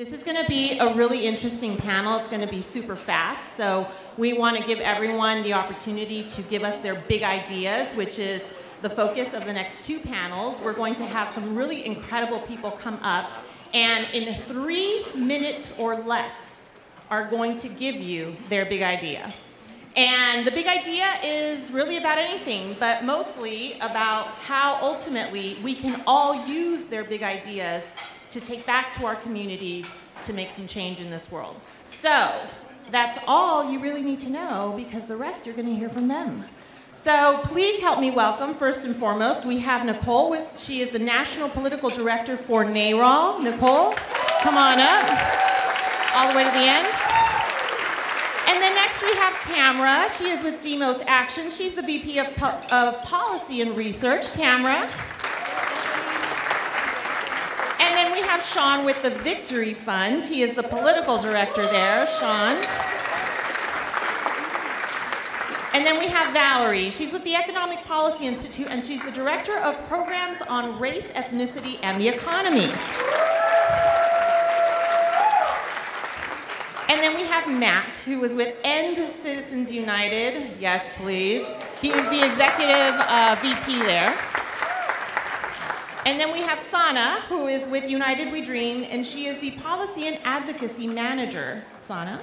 This is going to be a really interesting panel. It's going to be super fast, so we want to give everyone the opportunity to give us their big ideas, which is the focus of the next two panels. We're going to have some really incredible people come up, and in 3 minutes or less are going to give you their big idea. And the big idea is really about anything, but mostly about how ultimately we can all use their big ideas to take back to our communities to make some change in this world. So that's all you really need to know, because the rest you're going to hear from them. So please help me welcome, first and foremost, we have Nicole. She is the National Political Director for NARAL. Nicole, come on up, all the way to the end. And then next we have Tamara. She is with Demos Action. She's the VP of Policy and Research. Tamara. And then we have Sean with the Victory Fund. He is the political director there, Sean. And then we have Valerie. She's with the Economic Policy Institute, and she's the director of programs on race, ethnicity, and the economy. And then we have Matt, who is with End Citizens United. Yes, please. He is the executive VP there. And then we have Sana, who is with United We Dream, and she is the Policy and Advocacy Manager. Sana.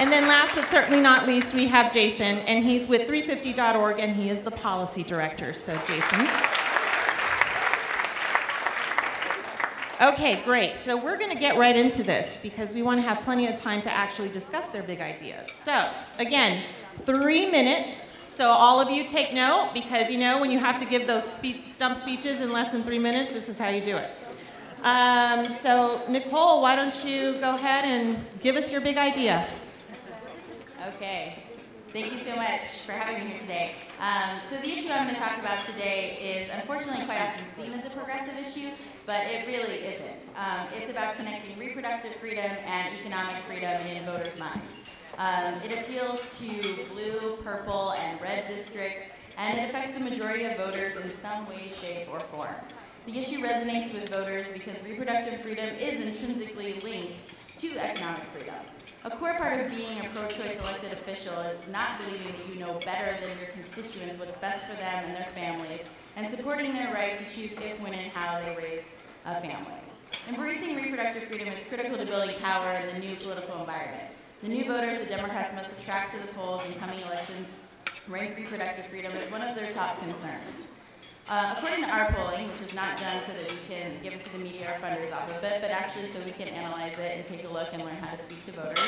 And then last but certainly not least, we have Jason, and he's with 350.org, and he is the Policy Director. So, Jason. Okay, great. So we're going to get right into this, because we want to have plenty of time to actually discuss their big ideas. So, again, 3 minutes. So all of you take note, because you know when you have to give those stump speeches in less than 3 minutes, this is how you do it. So Nicole, why don't you go ahead and give us your big idea? Okay. Thank you so much for having me here today. So the issue I'm going to talk about today is unfortunately quite often seen as a progressive issue, but it really isn't. It's about connecting reproductive freedom and economic freedom in voters' minds. It appeals to blue, purple, and red districts, and it affects the majority of voters in some way, shape, or form. The issue resonates with voters because reproductive freedom is intrinsically linked to economic freedom. A core part of being a pro-choice elected official is not believing that you know better than your constituents what's best for them and their families, and supporting their right to choose if, when, and how they raise a family. Embracing reproductive freedom is critical to building power in the new political environment. The new voters the Democrats must attract to the polls in coming elections rank reproductive freedom as one of their top concerns. According to our polling, which is not done so that we can give it to the media or funders off of it, but actually so we can analyze it and take a look and learn how to speak to voters,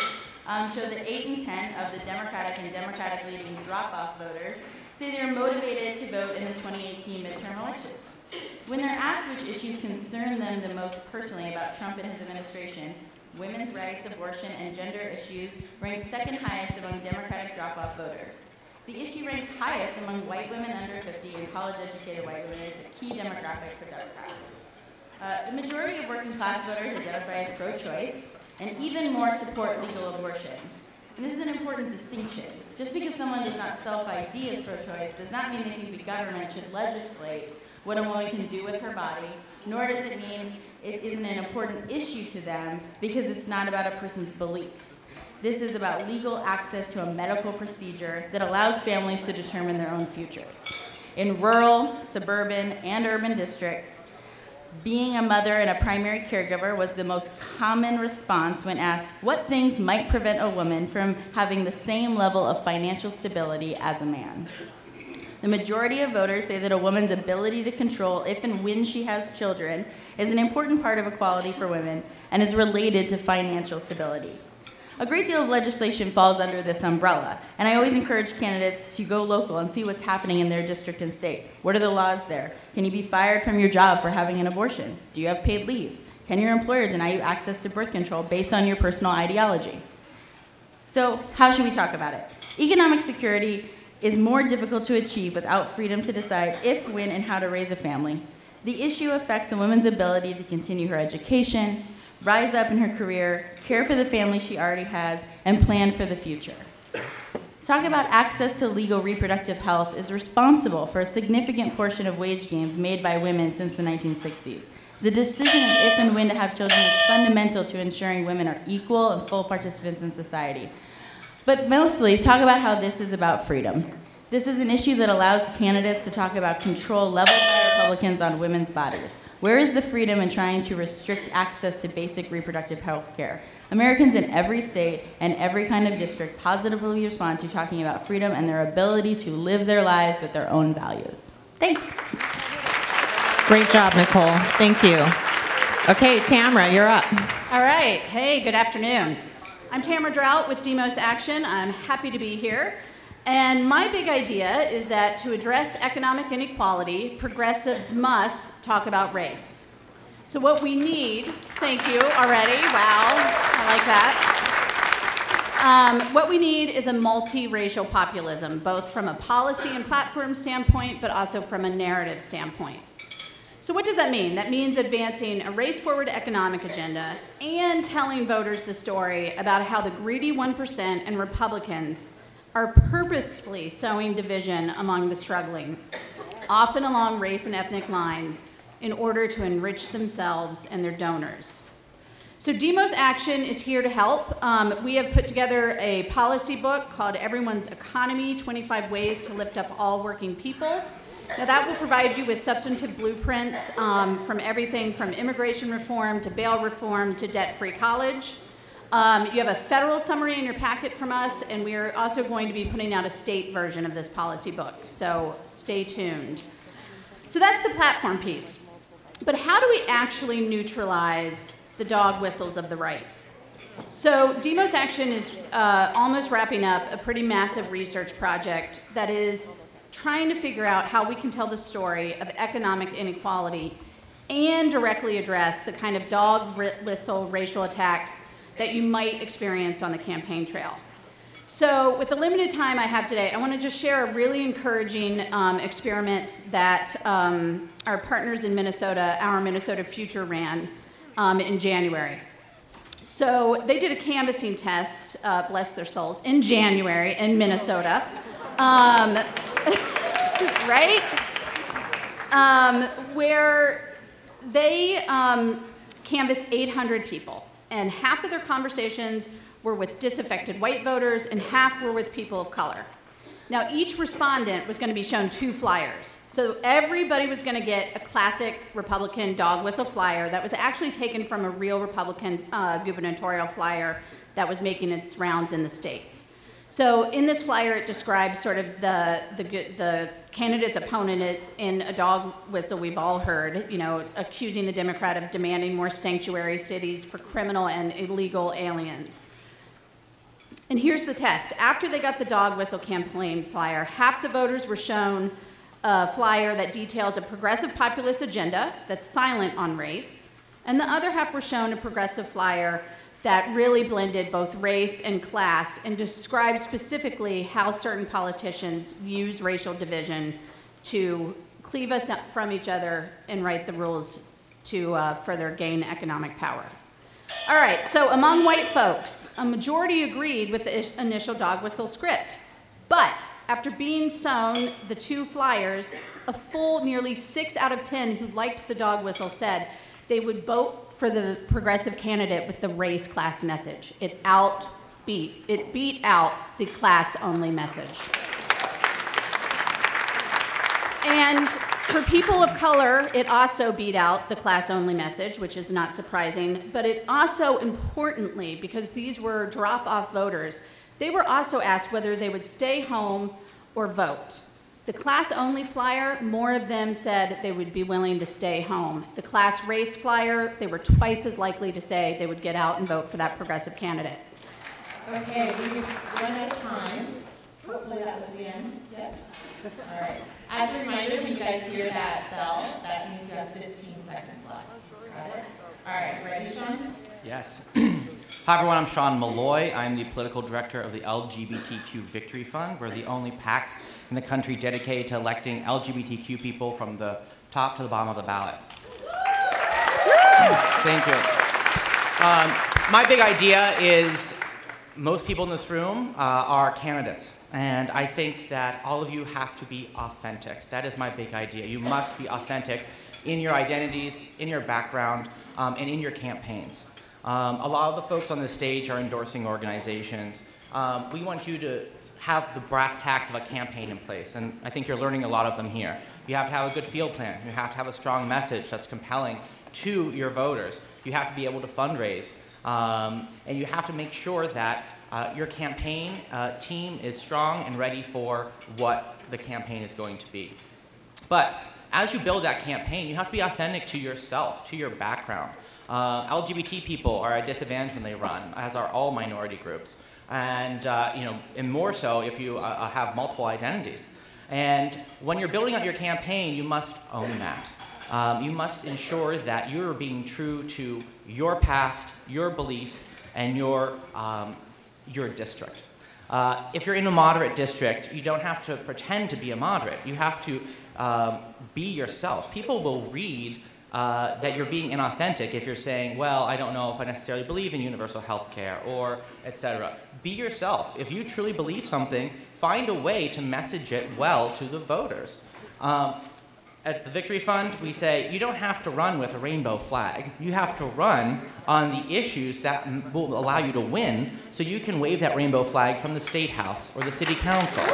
show that 8 in 10 of the Democratic and Democratic-leaning drop-off voters say they're motivated to vote in the 2018 midterm elections. When they're asked which issues concern them the most personally about Trump and his administration, women's rights, abortion, and gender issues rank second highest among Democratic drop-off voters. The issue ranks highest among white women under 50 and college-educated white women as a key demographic for Democrats. The majority of working-class voters identify as pro-choice, and even more support legal abortion. And this is an important distinction. Just because someone does not self-ID as pro-choice does not mean they think the government should legislate what a woman can do with her body, nor does it mean it isn't an important issue to them because it's not about a person's beliefs. This is about legal access to a medical procedure that allows families to determine their own futures. In rural, suburban, and urban districts, being a mother and a primary caregiver was the most common response when asked what things might prevent a woman from having the same level of financial stability as a man. The majority of voters say that a woman's ability to control if and when she has children is an important part of equality for women and is related to financial stability. A great deal of legislation falls under this umbrella, and I always encourage candidates to go local and see what's happening in their district and state. What are the laws there? Can you be fired from your job for having an abortion? Do you have paid leave? Can your employer deny you access to birth control based on your personal ideology? So, how should we talk about it? Economic security is more difficult to achieve without freedom to decide if, when, and how to raise a family. The issue affects a woman's ability to continue her education, rise up in her career, care for the family she already has, and plan for the future. Talk about access to legal reproductive health is responsible for a significant portion of wage gains made by women since the 1960s. The decision of if and when to have children is fundamental to ensuring women are equal and full participants in society. But mostly, talk about how this is about freedom. This is an issue that allows candidates to talk about control leveled by Republicans on women's bodies. Where is the freedom in trying to restrict access to basic reproductive health care? Americans in every state and every kind of district positively respond to talking about freedom and their ability to live their lives with their own values. Thanks. Great job, Nicole. Thank you. Okay, Tamara, you're up. All right. Hey, good afternoon. I'm Tamara Drought with Demos Action. I'm happy to be here. And my big idea is that to address economic inequality, progressives must talk about race. So what we need, thank you already, wow, I like that. What we need is a multiracial populism, both from a policy and platform standpoint, but also from a narrative standpoint. So what does that mean? That means advancing a race-forward economic agenda and telling voters the story about how the greedy 1% and Republicans are purposefully sowing division among the struggling, often along race and ethnic lines, in order to enrich themselves and their donors. So Demos Action is here to help. We have put together a policy book called Everyone's Economy, 25 Ways to Lift Up All Working People. Now that will provide you with substantive blueprints from everything from immigration reform to bail reform to debt-free college. You have a federal summary in your packet from us, and we are also going to be putting out a state version of this policy book, so stay tuned. So that's the platform piece. But how do we actually neutralize the dog whistles of the right? So Demos Action is almost wrapping up a pretty massive research project that is trying to figure out how we can tell the story of economic inequality and directly address the kind of dog whistle racial attacks that you might experience on the campaign trail. So with the limited time I have today, I want to just share a really encouraging experiment that our partners in Minnesota, Our Minnesota Future, ran in January. So they did a canvassing test, bless their souls, in January in Minnesota, right? Where they canvassed 800 people. And half of their conversations were with disaffected white voters and half were with people of color. Now, each respondent was going to be shown 2 flyers. So everybody was going to get a classic Republican dog whistle flyer that was actually taken from a real Republican gubernatorial flyer that was making its rounds in the states. So in this flyer, it describes sort of the candidate's opponent in a dog whistle we've all heard, you know, accusing the Democrat of demanding more sanctuary cities for criminal and illegal aliens. And here's the test. After they got the dog whistle campaign flyer, half the voters were shown a flyer that details a progressive populist agenda that's silent on race, and the other half were shown a progressive flyer that really blended both race and class and described specifically how certain politicians use racial division to cleave us from each other and write the rules to further gain economic power. All right, so among white folks, a majority agreed with the initial dog whistle script. But after being shown the 2 flyers, a full nearly 6 out of 10 who liked the dog whistle said they would vote for the progressive candidate with the race class message. It beat out the class-only message. And for people of color, it also beat out the class-only message, which is not surprising, but it also, importantly, because these were drop-off voters, they were also asked whether they would stay home or vote. The class-only flyer, more of them said they would be willing to stay home. The class race flyer, they were twice as likely to say they would get out and vote for that progressive candidate. Okay, we just run out of time. Hopefully that was the end. Yes? All right. As a reminder, when you guys hear that bell, that means you have 15 seconds left. Got it? All right, ready, Sean? Yes. Hi, everyone. I'm Sean Malloy. I'm the political director of the LGBTQ Victory Fund. We're the only PAC in the country dedicated to electing LGBTQ people from the top to the bottom of the ballot. Thank you. My big idea is most people in this room are candidates. And I think that all of you have to be authentic. That is my big idea. You must be authentic in your identities, in your background, and in your campaigns. A lot of the folks on the stage are endorsing organizations. We want you to have the brass tacks of a campaign in place, and I think you're learning a lot of them here. You have to have a good field plan. You have to have a strong message that's compelling to your voters. You have to be able to fundraise, and you have to make sure that your campaign team is strong and ready for what the campaign is going to be. But as you build that campaign, you have to be authentic to yourself, to your background. LGBT people are at a disadvantage when they run, as are all minority groups. And, and more so if you have multiple identities. And when you're building out your campaign, you must own that. You must ensure that you're being true to your past, your beliefs, and your district. If you're in a moderate district, you don't have to pretend to be a moderate. You have to be yourself. People will read that you're being inauthentic if you're saying, well, I don't know if I necessarily believe in universal health care, or etc. Be yourself. If you truly believe something, find a way to message it well to the voters. At the Victory Fund, we say, you don't have to run with a rainbow flag. You have to run on the issues that will allow you to win, so you can wave that rainbow flag from the State House or the City Council.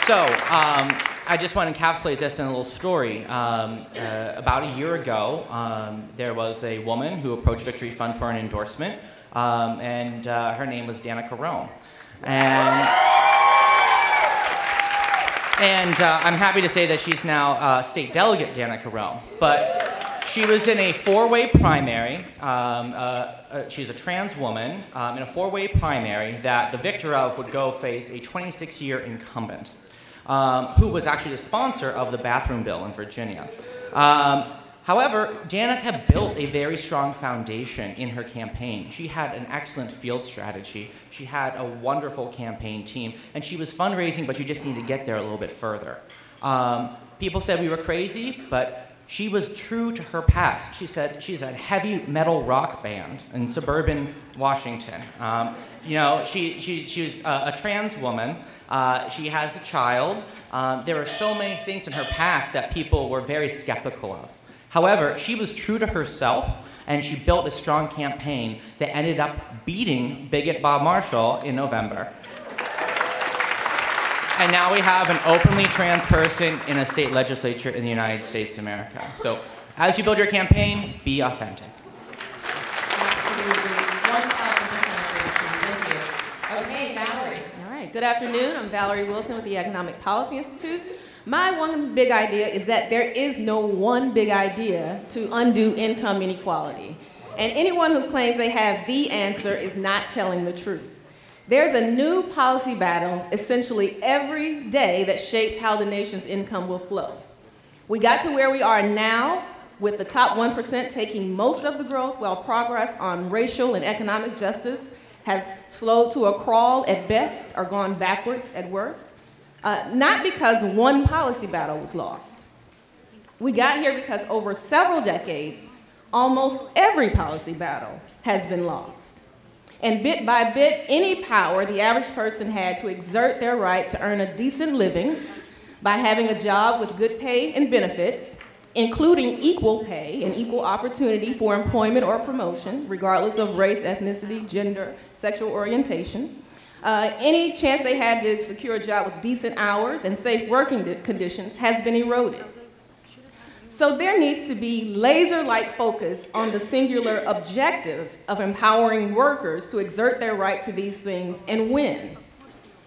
So, I just want to encapsulate this in a little story. About a year ago, there was a woman who approached Victory Fund for an endorsement, and her name was Danica Roem. And I'm happy to say that she's now State Delegate Danica Roem. But she was in a four-way primary. She's a trans woman in a four-way primary that the victor of would go face a 26-year incumbent, who was actually the sponsor of the bathroom bill in Virginia. However, Danica built a very strong foundation in her campaign. She had an excellent field strategy. She had a wonderful campaign team, and she was fundraising, but she just needed to get there a little bit further. People said we were crazy, but she was true to her past. She said she's a heavy metal rock band in suburban Washington. She's a trans woman. She has a child. There were so many things in her past that people were very skeptical of. However, she was true to herself, and she built a strong campaign that ended up beating bigot Bob Marshall in November. And now we have an openly trans person in a state legislature in the United States of America. So as you build your campaign, be authentic. Absolutely. 1,000% Thank you. Okay, Valerie. All right, good afternoon. I'm Valerie Wilson with the Economic Policy Institute. My one big idea is that there is no one big idea to undo income inequality. And anyone who claims they have the answer is not telling the truth. There's a new policy battle essentially every day that shapes how the nation's income will flow. We got to where we are now with the top 1% taking most of the growth, while progress on racial and economic justice has slowed to a crawl at best or gone backwards at worst. Not because one policy battle was lost. We got here because over several decades, almost every policy battle has been lost. And bit by bit, any power the average person had to exert their right to earn a decent living by having a job with good pay and benefits, including equal pay and equal opportunity for employment or promotion, regardless of race, ethnicity, gender, sexual orientation. Any chance they had to secure a job with decent hours and safe working conditions has been eroded. So there needs to be laser-like focus on the singular objective of empowering workers to exert their right to these things and win.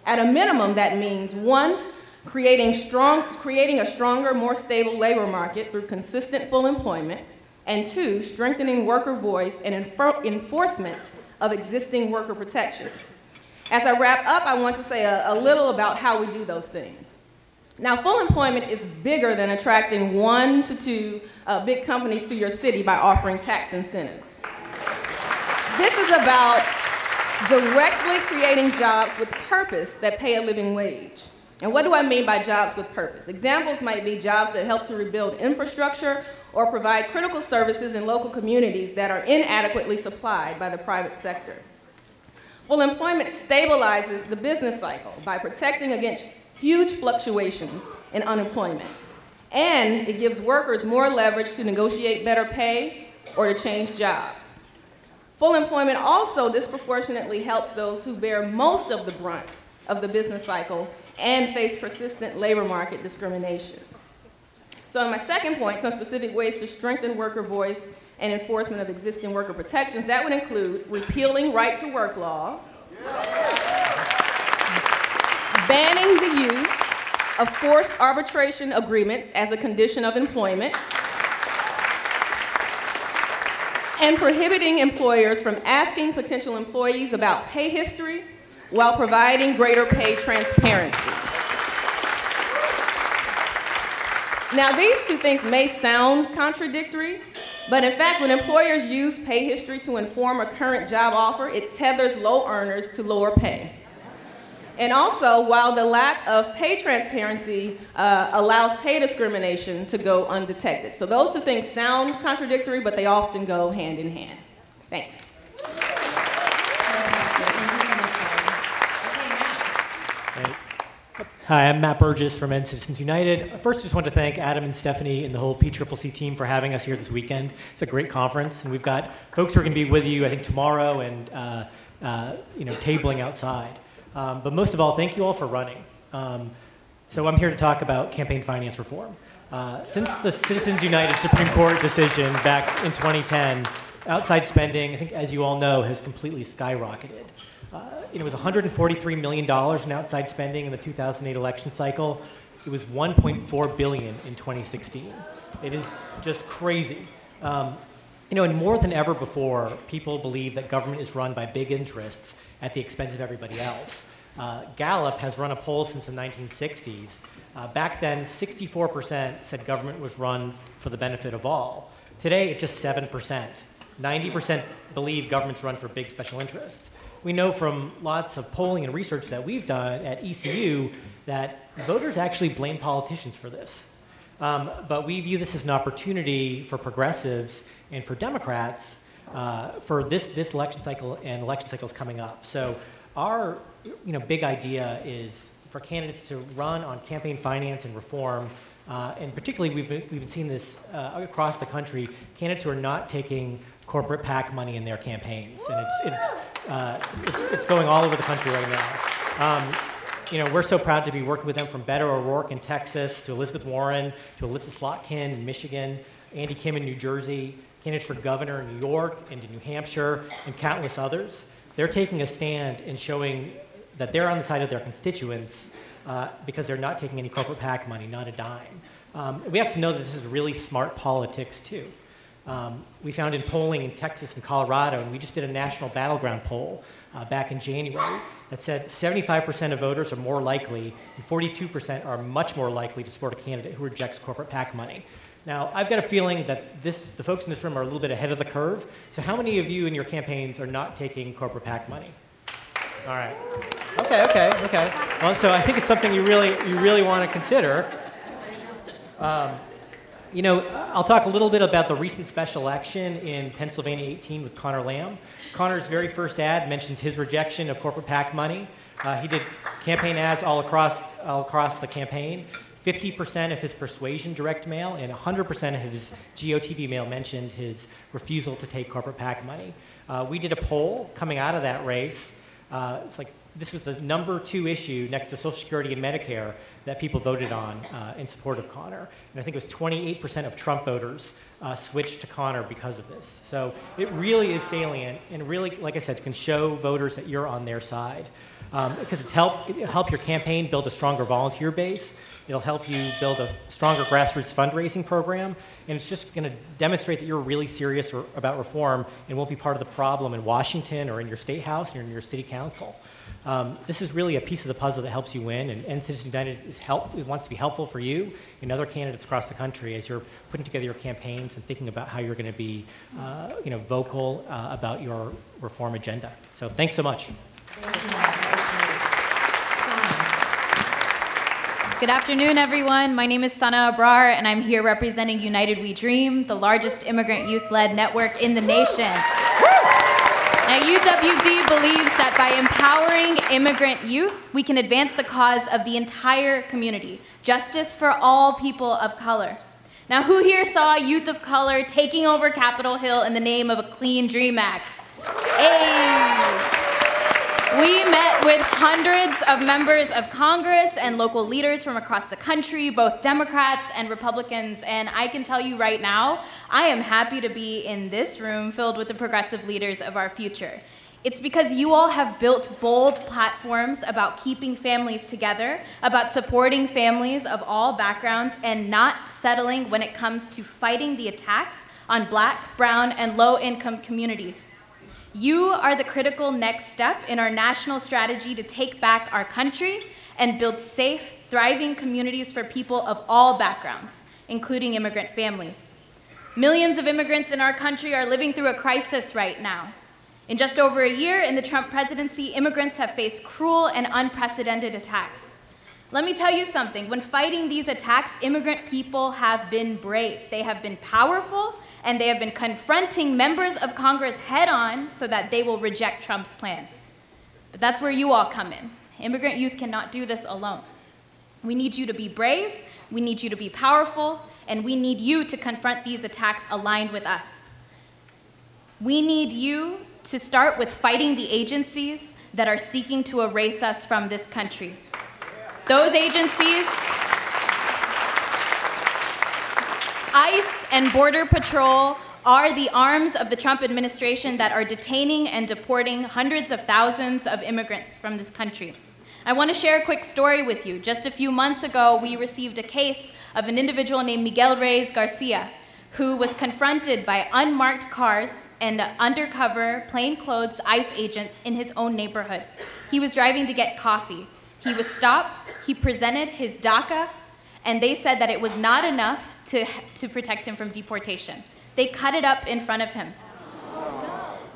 At a minimum, that means, one, creating a stronger, more stable labor market through consistent full employment, and two, strengthening worker voice and enforcement of existing worker protections. As I wrap up, I want to say a little about how we do those things. Now, full employment is bigger than attracting 1 to 2 big companies to your city by offering tax incentives. This is about directly creating jobs with purpose that pay a living wage. And what do I mean by jobs with purpose? Examples might be jobs that help to rebuild infrastructure or provide critical services in local communities that are inadequately supplied by the private sector. Full employment stabilizes the business cycle by protecting against huge fluctuations in unemployment. And it gives workers more leverage to negotiate better pay or to change jobs. Full employment also disproportionately helps those who bear most of the brunt of the business cycle and face persistent labor market discrimination. So on my second point, some specific ways to strengthen worker voice and enforcement of existing worker protections, that would include repealing right-to-work laws, banning the use of forced arbitration agreements as a condition of employment, and prohibiting employers from asking potential employees about pay history while providing greater pay transparency. Now, these two things may sound contradictory, but in fact, when employers use pay history to inform a current job offer, it tethers low earners to lower pay. And also, while the lack of pay transparency allows pay discrimination to go undetected. So those two things sound contradictory, but they often go hand in hand. Thanks. Hi, I'm Matt Burgess from End Citizens United. First, just want to thank Adam and Stephanie and the whole PCCC team for having us here this weekend. It's a great conference, and we've got folks who are going to be with you, I think, tomorrow and tabling outside. But most of all, thank you all for running. So I'm here to talk about campaign finance reform. Since the Citizens United Supreme Court decision back in 2010, outside spending, I think, as you all know, has completely skyrocketed. It was $143 million in outside spending in the 2008 election cycle. It was $1.4 billion in 2016. It is just crazy. And more than ever before, people believe that government is run by big interests at the expense of everybody else. Gallup has run a poll since the 1960s. Back then, 64% said government was run for the benefit of all. Today, it's just 7%. 90% believe government's run for big special interests. We know from lots of polling and research that we've done at ECU that voters actually blame politicians for this. But we view this as an opportunity for progressives and for Democrats for this election cycle and election cycles coming up. So our big idea is for candidates to run on campaign finance and reform, and particularly we've been seeing this across the country, candidates who are not taking corporate PAC money in their campaigns, and it's going all over the country right now. We're so proud to be working with them, from Beto O'Rourke in Texas to Elizabeth Warren to Alyssa Slotkin in Michigan, Andy Kim in New Jersey, candidates for governor in New York and in New Hampshire, and countless others. They're taking a stand and showing that they're on the side of their constituents because they're not taking any corporate PAC money, not a dime. We have to know that this is really smart politics, too. We found in polling in Texas and Colorado, and we just did a national battleground poll back in January that said 75% of voters are more likely, and 42% are much more likely to support a candidate who rejects corporate PAC money. Now, I've got a feeling that the folks in this room are a little bit ahead of the curve. So how many of you in your campaigns are not taking corporate PAC money? All right. Okay. Well, so I think it's something you really want to consider. I'll talk a little bit about the recent special election in Pennsylvania 18 with Connor Lamb. Connor's very first ad mentions his rejection of corporate PAC money. He did campaign ads all across the campaign. 50% of his persuasion direct mail and 100% of his GOTV mail mentioned his refusal to take corporate PAC money. We did a poll coming out of that race. This was the number 2 issue next to Social Security and Medicare that people voted on in support of Connor. And I think it was 28% of Trump voters switched to Connor because of this. So it really is salient and really, like I said, can show voters that you're on their side. Because it'll help your campaign build a stronger volunteer base. It'll help you build a stronger grassroots fundraising program. And it's just going to demonstrate that you're really serious about reform and won't be part of the problem in Washington or in your state house or in your city council. This is really a piece of the puzzle that helps you win, and End Citizens United wants to be helpful for you and other candidates across the country as you're putting together your campaigns and thinking about how you're going to be vocal about your reform agenda. So thanks so much. Good afternoon, everyone. My name is Sana Abrar, and I'm here representing United We Dream, the largest immigrant youth-led network in the nation. Now, UWD believes that by empowering immigrant youth, we can advance the cause of the entire community, justice for all people of color. Now, who here saw youth of color taking over Capitol Hill in the name of a clean Dream Act? Hey! We met with hundreds of members of Congress and local leaders from across the country, both Democrats and Republicans, and I can tell you right now, I am happy to be in this room filled with the progressive leaders of our future. It's because you all have built bold platforms about keeping families together, about supporting families of all backgrounds, and not settling when it comes to fighting the attacks on Black, brown, and low-income communities. You are the critical next step in our national strategy to take back our country and build safe, thriving communities for people of all backgrounds, including immigrant families. Millions of immigrants in our country are living through a crisis right now. In just over a year in the Trump presidency, immigrants have faced cruel and unprecedented attacks. Let me tell you something, when fighting these attacks, immigrant people have been brave. They have been powerful, and they have been confronting members of Congress head-on so that they will reject Trump's plans. But that's where you all come in. Immigrant youth cannot do this alone. We need you to be brave, we need you to be powerful, and we need you to confront these attacks aligned with us. We need you to start with fighting the agencies that are seeking to erase us from this country. Those agencies, ICE and Border Patrol, are the arms of the Trump administration that are detaining and deporting hundreds of thousands of immigrants from this country. I want to share a quick story with you. Just a few months ago, we received a case of an individual named Miguel Reyes Garcia, who was confronted by unmarked cars and undercover, plainclothes ICE agents in his own neighborhood. He was driving to get coffee. He was stopped, he presented his DACA, and they said that it was not enough to protect him from deportation. They cut it up in front of him.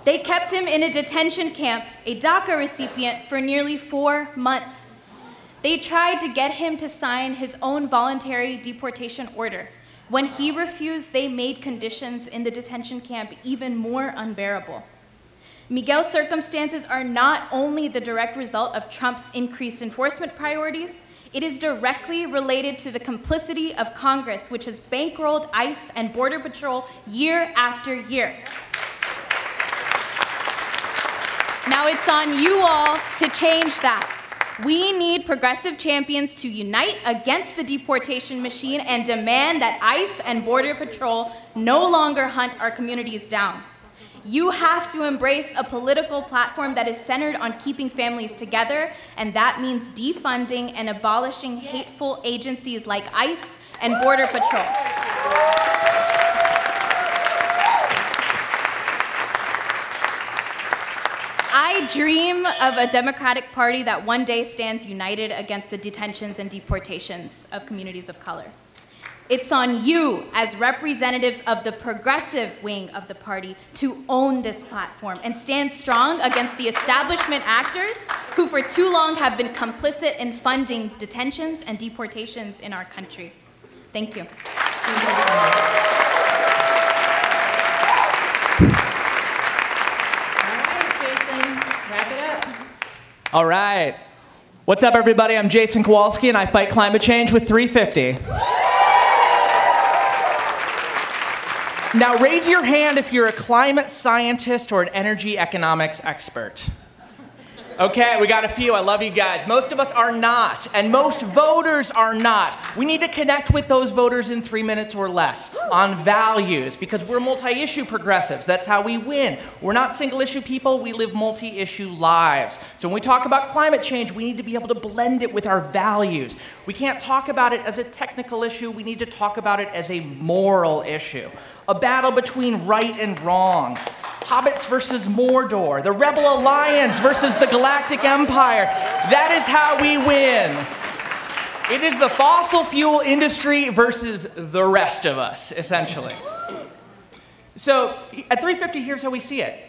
They kept him in a detention camp, a DACA recipient, for nearly 4 months. They tried to get him to sign his own voluntary deportation order. When he refused, they made conditions in the detention camp even more unbearable. Miguel's circumstances are not only the direct result of Trump's increased enforcement priorities, it is directly related to the complicity of Congress, which has bankrolled ICE and Border Patrol year after year. Now it's on you all to change that. We need progressive champions to unite against the deportation machine and demand that ICE and Border Patrol no longer hunt our communities down. You have to embrace a political platform that is centered on keeping families together, and that means defunding and abolishing hateful agencies like ICE and Border Patrol. I dream of a Democratic Party that one day stands united against the detentions and deportations of communities of color. It's on you, as representatives of the progressive wing of the party, to own this platform and stand strong against the establishment actors who for too long have been complicit in funding detentions and deportations in our country. Thank you. All right, Jason, wrap it up. All right. What's up, everybody? I'm Jason Kowalski, and I fight climate change with 350. Now, raise your hand if you're a climate scientist or an energy economics expert. Okay, we got a few. I love you guys. Most of us are not, and most voters are not. We need to connect with those voters in 3 minutes or less on values, because we're multi-issue progressives. That's how we win. We're not single-issue people. We live multi-issue lives. So when we talk about climate change, we need to be able to blend it with our values. We can't talk about it as a technical issue. We need to talk about it as a moral issue. A battle between right and wrong. Hobbits versus Mordor. The Rebel Alliance versus the Galactic Empire. That is how we win. It is the fossil fuel industry versus the rest of us, essentially. So at 350, here's how we see it.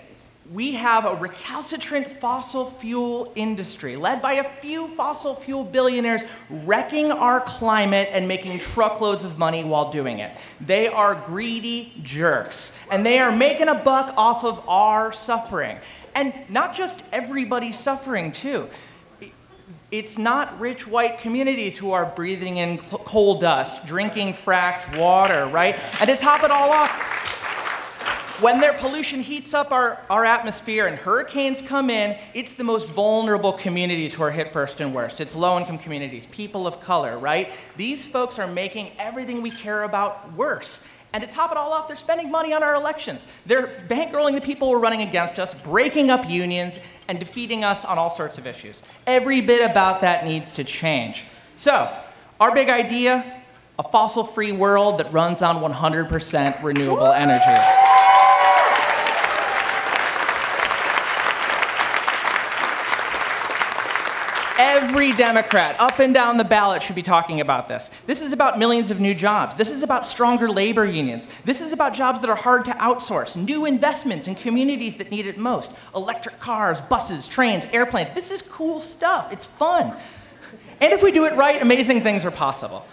We have a recalcitrant fossil fuel industry led by a few fossil fuel billionaires wrecking our climate and making truckloads of money while doing it. They are greedy jerks, and they are making a buck off of our suffering. And not just everybody suffering, too. It's not rich white communities who are breathing in coal dust, drinking fracked water, right? And to top it all off, when their pollution heats up our atmosphere and hurricanes come in, it's the most vulnerable communities who are hit first and worst. It's low-income communities, people of color, right? These folks are making everything we care about worse. And to top it all off, they're spending money on our elections. They're bankrolling the people who are running against us, breaking up unions, and defeating us on all sorts of issues. Every bit about that needs to change. So, our big idea, a fossil-free world that runs on 100% renewable energy. Every Democrat up and down the ballot should be talking about this. This is about millions of new jobs. This is about stronger labor unions. This is about jobs that are hard to outsource, new investments in communities that need it most. Electric cars, buses, trains, airplanes. This is cool stuff. It's fun. And if we do it right, amazing things are possible.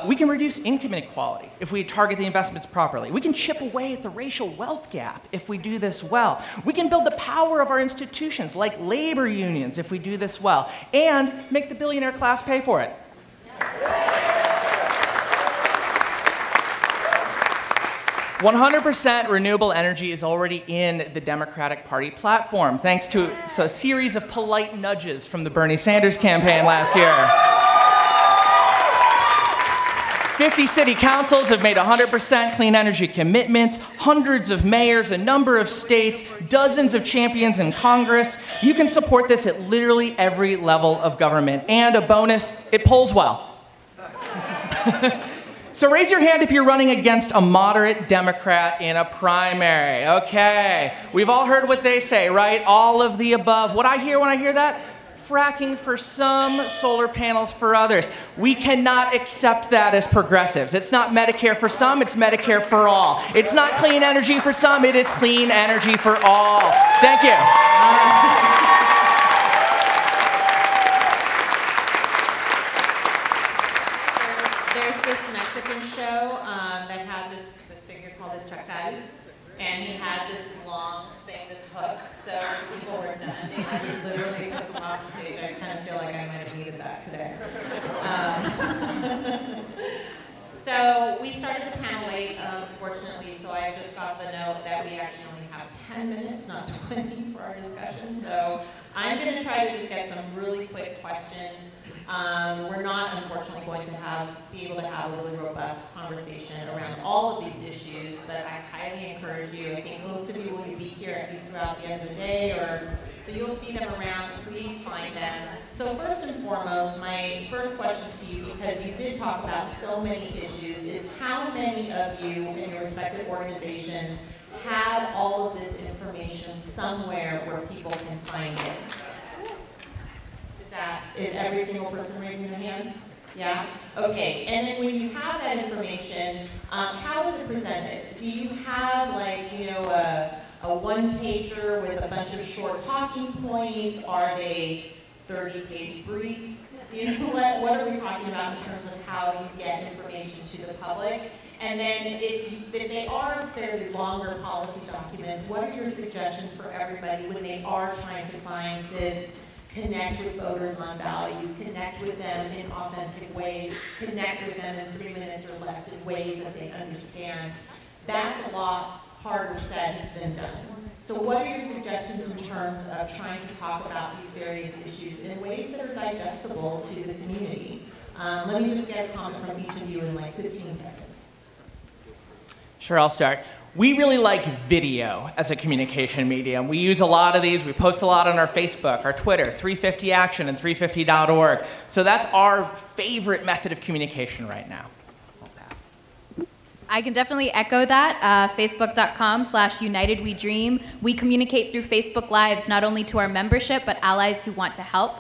We can reduce income inequality if we target the investments properly. We can chip away at the racial wealth gap if we do this well. We can build the power of our institutions, like labor unions, if we do this well, and make the billionaire class pay for it. 100% renewable energy is already in the Democratic Party platform, thanks to a series of polite nudges from the Bernie Sanders campaign last year. 50 city councils have made 100% clean energy commitments, hundreds of mayors, a number of states, dozens of champions in Congress. You can support this at literally every level of government. And a bonus, it polls well. So raise your hand if you're running against a moderate Democrat in a primary. Okay, we've all heard what they say, right? All of the above. What I hear when I hear that? Fracking for some, solar panels for others. We cannot accept that as progressives. It's not Medicare for some, it's Medicare for all. It's not clean energy for some, it is clean energy for all. Thank you. There's this Mexican show that had this figure called a chacal, and he had this long thing, this hook, so when people were done, they had to literally hook them off the stage. I kind of feel like I might have needed that today. So we started the panel late, unfortunately, so I just got the note that we actually only have 10 minutes, not 20, for our discussion. So I'm going to try to just get some really quick questions. We're not, unfortunately, going to be able to have a really robust conversation around all of these issues, but I highly encourage you. I think most of you will be here at least throughout the end of the day, so you'll see them around. Please find them. So first and foremost, my first question to you, because you did talk about so many issues, is how many of you in your respective organizations have all of this information somewhere where people can find it? Is every single person raising their hand? Yeah? Okay, and then when you have that information, how is it presented? Do you have a one-pager with a bunch of short talking points? Are they 30-page briefs? What are we talking about in terms of how you get information to the public? And then if they are fairly longer policy documents, what are your suggestions for everybody when they are trying to find this, connect with voters on values, connect with them in authentic ways, connect with them in 3 minutes or less in ways that they understand? That's a lot harder said than done. So what are your suggestions in terms of trying to talk about these various issues in ways that are digestible to the community? Let me just get a comment from each of you in like 15 seconds. Sure, I'll start. We really like video as a communication medium. We use a lot of these. We post a lot on our Facebook, our Twitter, 350 Action and 350.org. So that's our favorite method of communication right now. I can definitely echo that. Facebook.com/UnitedWeDream. We communicate through Facebook Lives not only to our membership, but allies who want to help.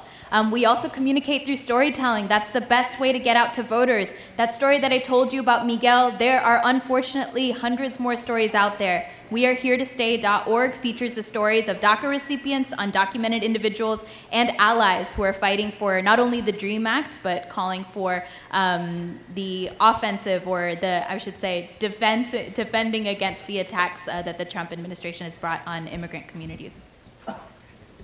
We also communicate through storytelling. That's the best way to get out to voters. That story that I told you about Miguel, there are unfortunately hundreds more stories out there. WeAreHereToStay.org features the stories of DACA recipients, undocumented individuals, and allies who are fighting for not only the DREAM Act, but calling for the offensive, or I should say, defending against the attacks that the Trump administration has brought on immigrant communities.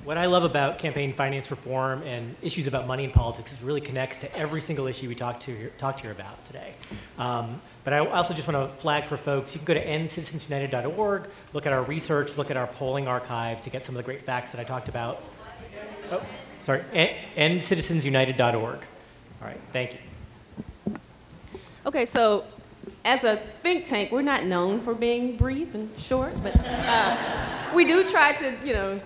What I love about campaign finance reform and issues about money in politics is it really connects to every single issue we talked here about today. But I also just want to flag for folks, you can go to endcitizensunited.org, look at our research, look at our polling archive to get some of the great facts that I talked about. Oh, sorry, endcitizensunited.org. All right, thank you. Okay, so as a think tank, we're not known for being brief and short, but we do try to, you know.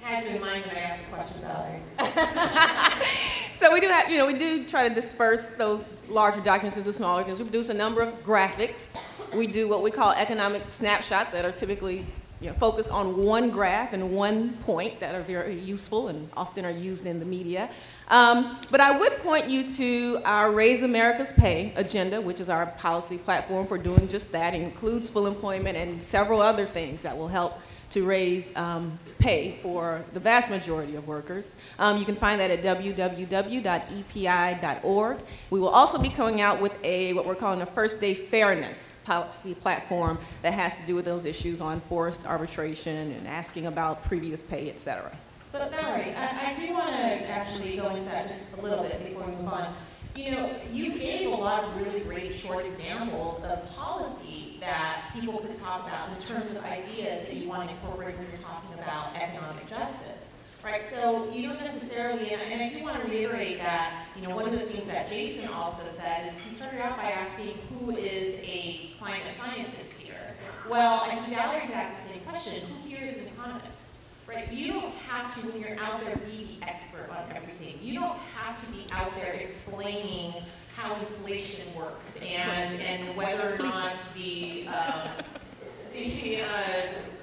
I had you in mind when I asked the question, Valerie. So we do have, you know, we do try to disperse those larger documents into smaller things. We produce a number of graphics. We do what we call economic snapshots that are typically, you know, focused on one graph and one point that are very useful and often are used in the media. But I would point you to our Raise America's Pay agenda, which is our policy platform for doing just that. It includes full employment and several other things that will help to raise pay for the vast majority of workers. You can find that at www.epi.org. We will also be coming out with what we're calling a First Day Fairness policy platform that has to do with those issues on forced arbitration and asking about previous pay, et cetera. But Valerie, I do want to actually go into that just a little bit before we move on. You know, you gave a lot of really great short examples of policy that people could talk about in terms of ideas that you want to incorporate when you're talking about economic justice, right? So you don't necessarily, and I do want to reiterate that, you know, one of the things that Jason also said is he started out by asking who is a climate scientist here. Well, I think Valerie could ask the same question, who here is an economist? Right? You don't have to, when you're out there, be the expert on everything. You don't have to be out there explaining how inflation works and whether or not the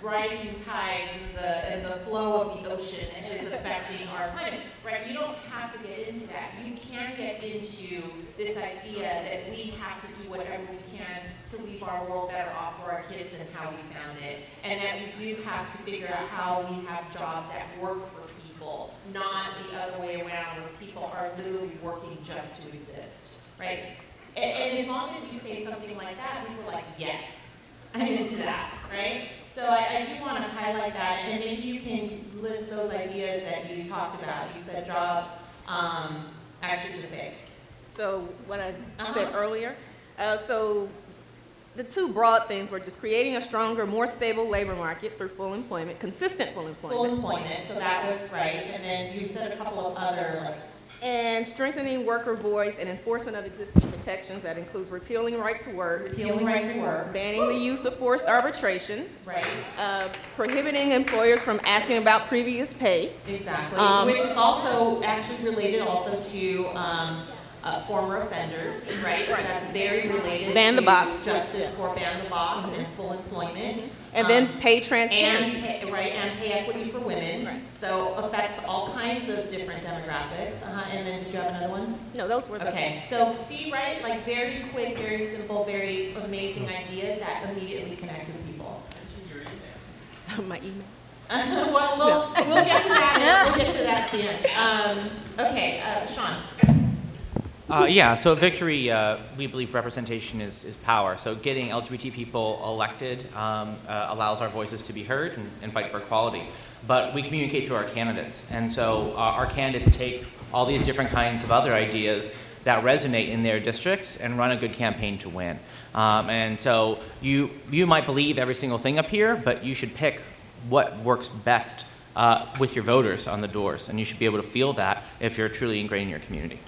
rising tides and the flow of the ocean is affecting our climate. Right? You don't have to get into that. You can get into this idea that we have to do whatever we can to leave our world better off for our kids and how we found it, and that we do have to figure out how we have jobs that work for people, not the other way around where people are literally working just to exist, right? And as long as you say something like that, people are like, yes, I'm into that, right? So I do want to highlight that, and maybe you can list those ideas that you talked about. You said jobs, actually just say. So what I said earlier, so the two broad things were just creating a stronger, more stable labor market for full employment, consistent full employment. Full employment, so that was right. And then you said a couple of other, like, and strengthening worker voice and enforcement of existing protections. That includes repealing right to work, banning the use of forced arbitration, right, prohibiting employers from asking about previous pay. Exactly, which is also actually related also to former offenders, right? So that's very related ban to the box. Justice for ban the box and full employment. And then pay transparency. And pay equity for women. Right. So affects all kinds of different demographics. And then did you have another one? No, those were the Okay, so see, right, like very quick, very simple, very amazing ideas that immediately connect with people. My email. Well, we'll get to that. We'll get to that at the end. Okay, Sean. Yeah, so at Victory, we believe representation is power. So getting LGBT people elected allows our voices to be heard and fight for equality. But we communicate through our candidates. And so our candidates take all these different kinds of other ideas that resonate in their districts and run a good campaign to win. And so you might believe every single thing up here, but you should pick what works best with your voters on the doors. And you should be able to feel that if you're truly ingrained in your community.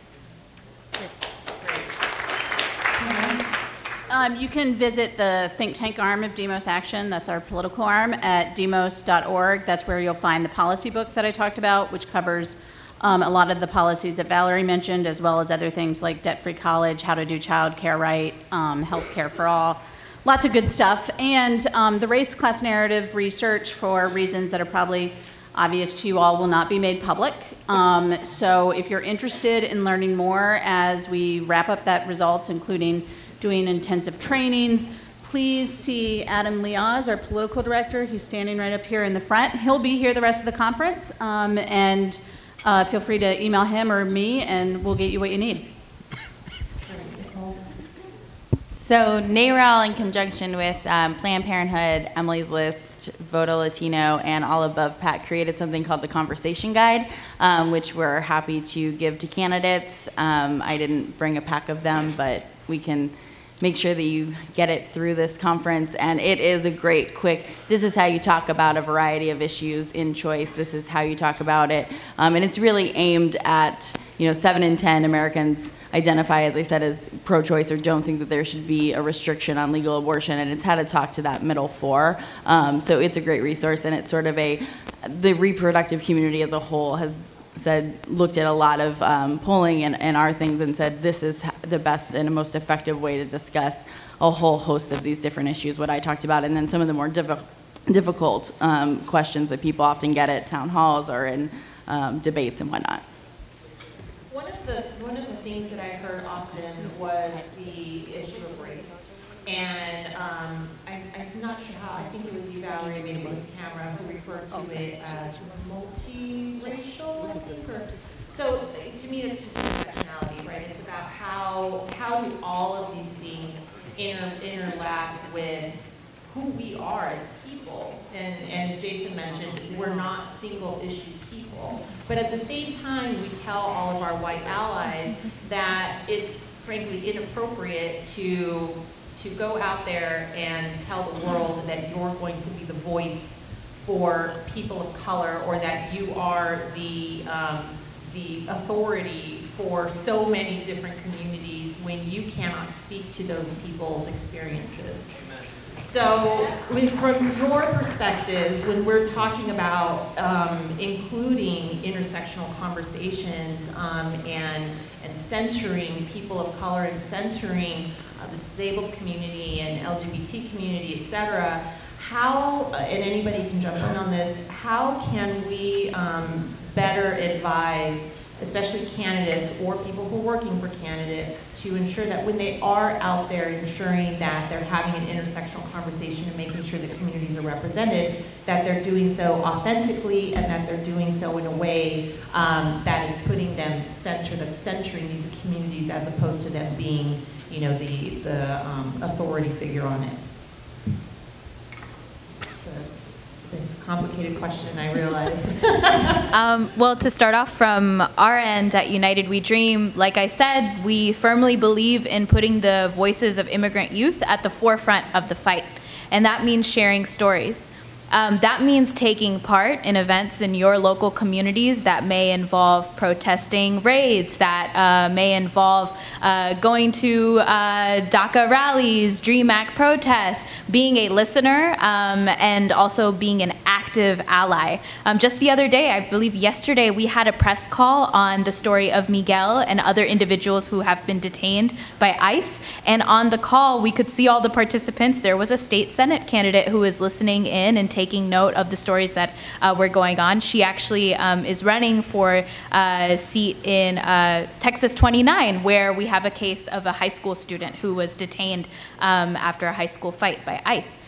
You can visit the think tank arm of Demos Action, that's our political arm, at demos.org. That's where you'll find the policy book that I talked about, which covers a lot of the policies that Valerie mentioned, as well as other things like debt-free college, how to do child care right, health care for all. Lots of good stuff. And the race class narrative research, for reasons that are probably obvious to you all, will not be made public. So if you're interested in learning more as we wrap up that results, including doing intensive trainings, please see Adam Liaz, our political director. He's standing right up here in the front. He'll be here the rest of the conference, and feel free to email him or me, and we'll get you what you need. So NARAL, in conjunction with Planned Parenthood, Emily's List, Voto Latino, and All Above PAC, created something called the Conversation Guide, which we're happy to give to candidates. I didn't bring a pack of them, but we can make sure that you get it through this conference. And it is a great, quick, this is how you talk about a variety of issues in choice. This is how you talk about it. And it's really aimed at, 7 in 10 Americans identify, as I said, as pro-choice or don't think that there should be a restriction on legal abortion, and it's how to talk to that middle 4. So it's a great resource, and it's sort of the reproductive community as a whole has looked at a lot of polling and our things and said this is the best and most effective way to discuss a whole host of these different issues, what I talked about, and then some of the more difficult questions that people often get at town halls or in debates and whatnot. One of the things that I heard often was the issue of race. And I'm not sure how, I think it was you, Valerie, maybe it was Tamara, who referred to it as multiracial, I think. So to me, it's just intersectionality, right? It's about how do all of these things interlap with who we are as people. And as Jason mentioned, we're not single issue people. But at the same time, we tell all of our white allies that it's frankly inappropriate to go out there and tell the world that you're going to be the voice for people of color, or that you are the authority for so many different communities when you cannot speak to those people's experiences. So from your perspectives, when we're talking about including intersectional conversations and centering people of color and centering the disabled community and LGBT community, et cetera, how, and anybody can jump in on this, how can we better advise, especially candidates or people who are working for candidates, to ensure that when they are out there ensuring that they're having an intersectional conversation and making sure that communities are represented, that they're doing so authentically and that they're doing so in a way that is putting them that's centering these communities as opposed to them being, the authority figure on it. It's a complicated question, I realize. Well, to start off from our end at United We Dream, like I said, we firmly believe in putting the voices of immigrant youth at the forefront of the fight, and that means sharing stories. That means taking part in events in your local communities that may involve protesting raids, that may involve going to DACA rallies, DREAM Act protests, being a listener, and also being an active ally. Just the other day, I believe yesterday, we had a press call on the story of Miguel and other individuals who have been detained by ICE. And on the call, we could see all the participants. There was a state Senate candidate who was listening in and taking note of the stories that were going on. She actually is running for a seat in Texas 29, where we have a case of a high school student who was detained after a high school fight by ICE.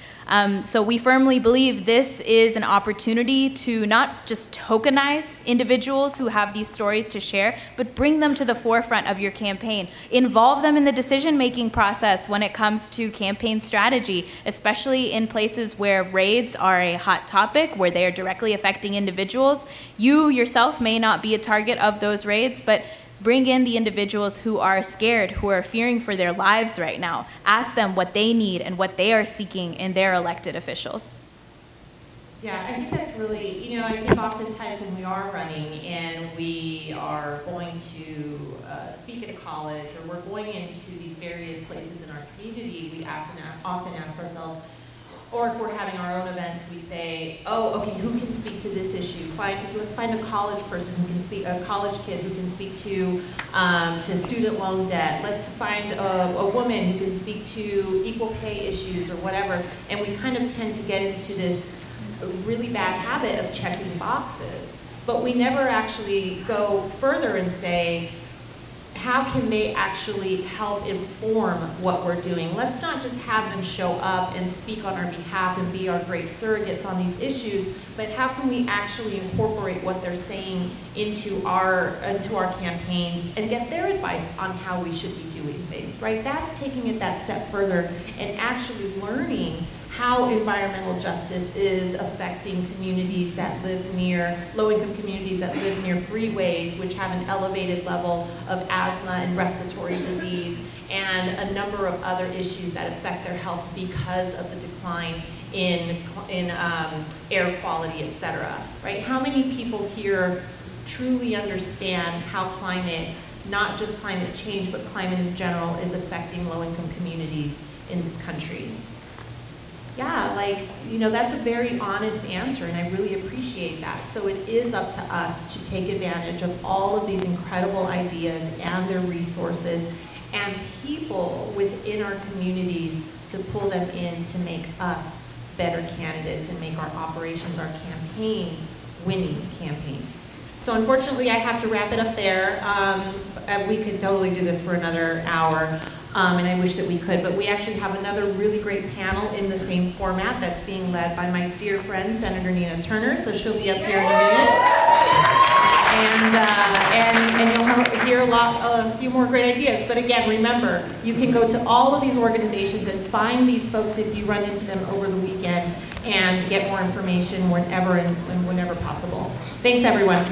So we firmly believe this is an opportunity to not just tokenize individuals who have these stories to share, but bring them to the forefront of your campaign. Involve them in the decision-making process when it comes to campaign strategy, especially in places where raids are a hot topic, where they are directly affecting individuals. You yourself may not be a target of those raids, but bring in the individuals who are scared, who are fearing for their lives right now. Ask them what they need and what they are seeking in their elected officials. Yeah, I think that's really, I think oftentimes when we are running and we are going to speak at a college or we're going into these various places in our community, we often ask ourselves, or if we're having our own events, we say, oh, okay, who can speak to this issue? Let's find a college person who can speak, a college kid who can speak to student loan debt. Let's find a woman who can speak to equal pay issues or whatever. And we kind of tend to get into this really bad habit of checking boxes. But we never actually go further and say, how can they actually help inform what we're doing? Let's not just have them show up and speak on our behalf and be our great surrogates on these issues, but how can we actually incorporate what they're saying into our campaigns and get their advice on how we should be doing things, right? That's taking it that step further and actually learning how environmental justice is affecting communities that live near, low-income communities that live near freeways, which have an elevated level of asthma and respiratory disease, and a number of other issues that affect their health because of the decline in air quality, et cetera, right? How many people here truly understand how climate, not just climate change, but climate in general, is affecting low-income communities in this country? Yeah, like, you know, that's a very honest answer, and I really appreciate that. So it is up to us to take advantage of all of these incredible ideas and their resources and people within our communities to pull them in to make us better candidates and make our operations, our campaigns, winning campaigns. So unfortunately, I have to wrap it up there. We could totally do this for another hour. And I wish that we could, but we actually have another really great panel in the same format that's being led by my dear friend, Senator Nina Turner, so she'll be up here in a minute. And you'll hear a few more great ideas. But again, remember, you can go to all of these organizations and find these folks if you run into them over the weekend and get more information whenever and whenever possible. Thanks, everyone.